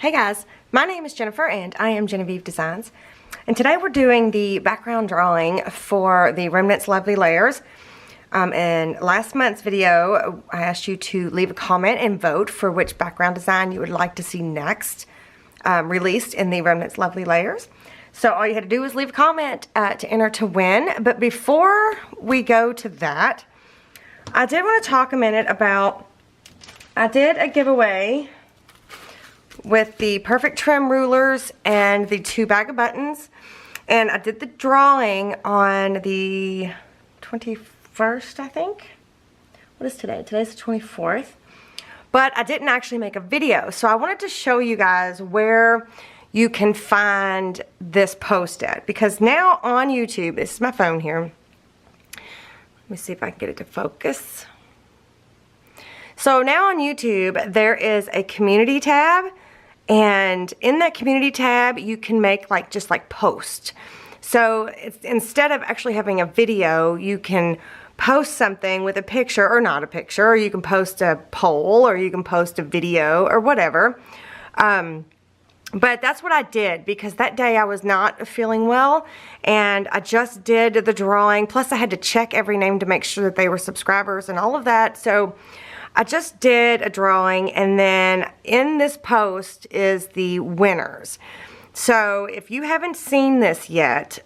Hey guys, my name is Jennifer and I am Genevieve Designs. And today we're doing the background drawing for the Remnants Lovely Layers. In last month's video, I asked you to leave a comment and vote for which background design you would like to see next released in the Remnants Lovely Layers. So all you had to do was leave a comment to enter to win. But before we go to that, I did want to talk a minute about, I did a giveaway with the perfect trim rulers and the 2 bag of buttons, and I did the drawing on the 21st, I think. What is today? Today's the 24th, but I didn't actually make a video, so I wanted to show you guys where you can find this post at, because now on YouTube, this is my phone here, let me see if I can get it to focus. So now on YouTube there is a community tab, and in that community tab you can make just posts. So instead of actually having a video, you can post something with a picture or not a picture, or you can post a poll, or you can post a video or whatever. But that's what I did, because that day I was not feeling well and I just did the drawing, plus I had to check every name to make sure that they were subscribers and all of that. So I just did a drawing, and then in this post is the winners. So if you haven't seen this yet,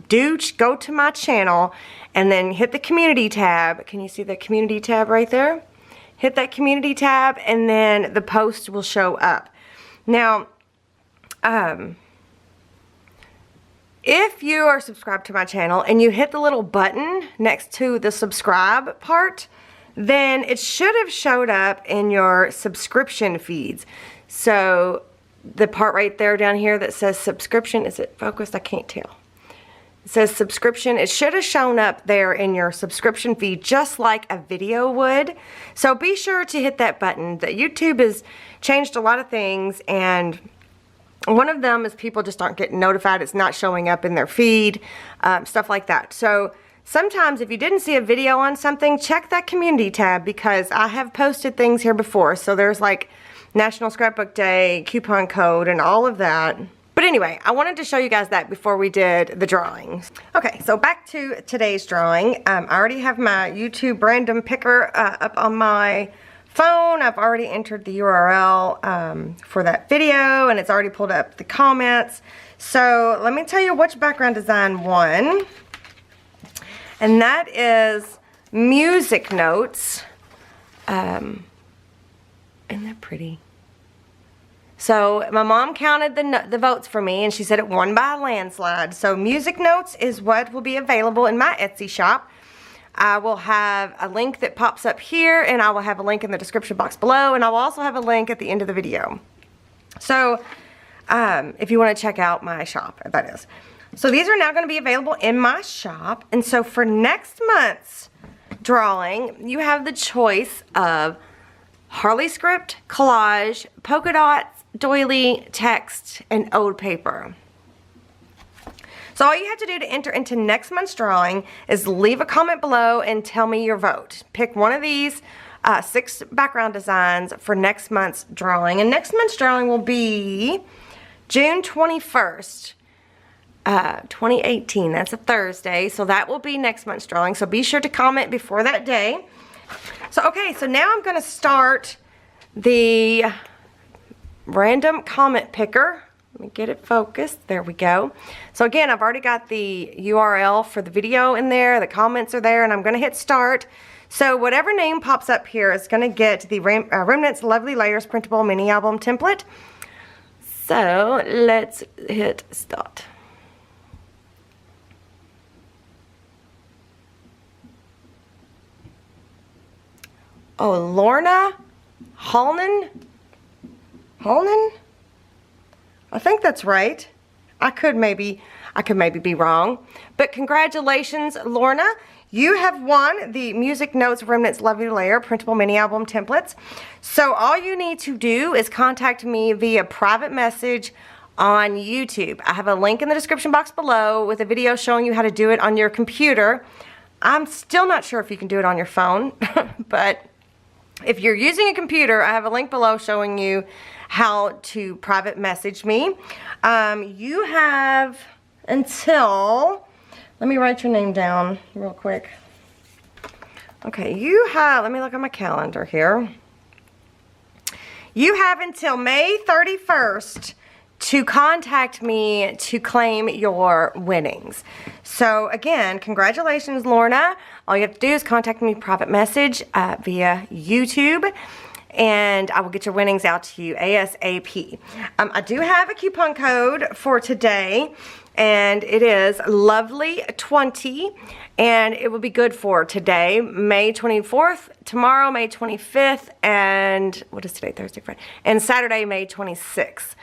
do go to my channel and then hit the community tab. Can you see the community tab right there? Hit that community tab and then the post will show up. Now, if you are subscribed to my channel and you hit the little button next to the subscribe part, then it should have showed up in your subscription feeds. So the part right there down here that says subscription, is it focused? I can't tell. It says subscription. It should have shown up there in your subscription feed, just like a video would. So be sure to hit that button. That YouTube has changed a lot of things, and one of them is people just aren't getting notified. It's not showing up in their feed, stuff like that. So sometimes if you didn't see a video on something, check that community tab, because I have posted things here before. So there's like National Scrapbook Day, coupon code, and all of that. But anyway, I wanted to show you guys that before we did the drawings. Okay, so back to today's drawing. I already have my YouTube random picker up on my phone. I've already entered the URL for that video, and it's already pulled up the comments. So let me tell you which background design won. And that is Music Notes. Isn't that pretty? So my mom counted the votes for me, and she said it won by a landslide. So Music Notes is what will be available in my Etsy shop. I will have a link that pops up here, and I will have a link in the description box below, and I will also have a link at the end of the video. So if you want to check out my shop, that is. So these are now going to be available in my shop. And so for next month's drawing, you have the choice of Harley script, collage, polka dots, doily, text, and ode paper. So all you have to do to enter into next month's drawing is leave a comment below and tell me your vote. Pick one of these 6 background designs for next month's drawing. And next month's drawing will be June 21st. 2018. That's a Thursday, so that will be next month's drawing. So be sure to comment before that day. So okay, so now I'm going to start the random comment picker. Let me get it focused. There we go. So again, I've already got the URL for the video in there. The comments are there, and I'm going to hit start. So whatever name pops up here is going to get the Remnants Lovely Layers printable mini album template. So let's hit start. Oh, Lorna Hallman? I think that's right. I could maybe be wrong. But congratulations, Lorna. You have won the Music Notes Remnants Lovely Layer printable mini album templates. So all you need to do is contact me via private message on YouTube. I have a link in the description box below with a video showing you how to do it on your computer. I'm still not sure if you can do it on your phone, but if you're using a computer, I have a link below showing you how to private message me. You have until, let me write your name down real quick. Okay, you have, let me look at my calendar here. You have until May 31st to contact me to claim your winnings. So again, congratulations, Lorna. All you have to do is contact me private message via YouTube, and I will get your winnings out to you ASAP. I do have a coupon code for today, and it is Lovely20, and it will be good for today, May 24th, tomorrow, May 25th, and what is today, Thursday, Friday, and Saturday, May 26th.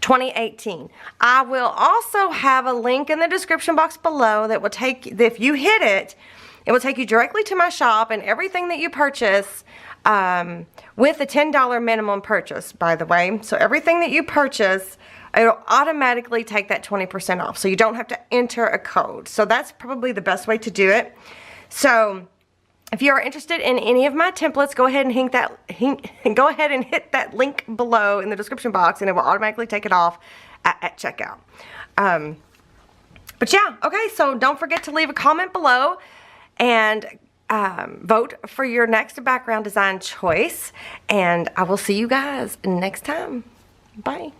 2018. I will also have a link in the description box below that will take, if you hit it, it will take you directly to my shop, and everything that you purchase with a $10 minimum purchase, by the way. So everything that you purchase, it'll automatically take that 20% off. So you don't have to enter a code. So that's probably the best way to do it. So if you are interested in any of my templates, go ahead and hit that link below in the description box, and it will automatically take it off at checkout. But yeah, okay, so don't forget to leave a comment below and vote for your next background design choice. And I will see you guys next time. Bye.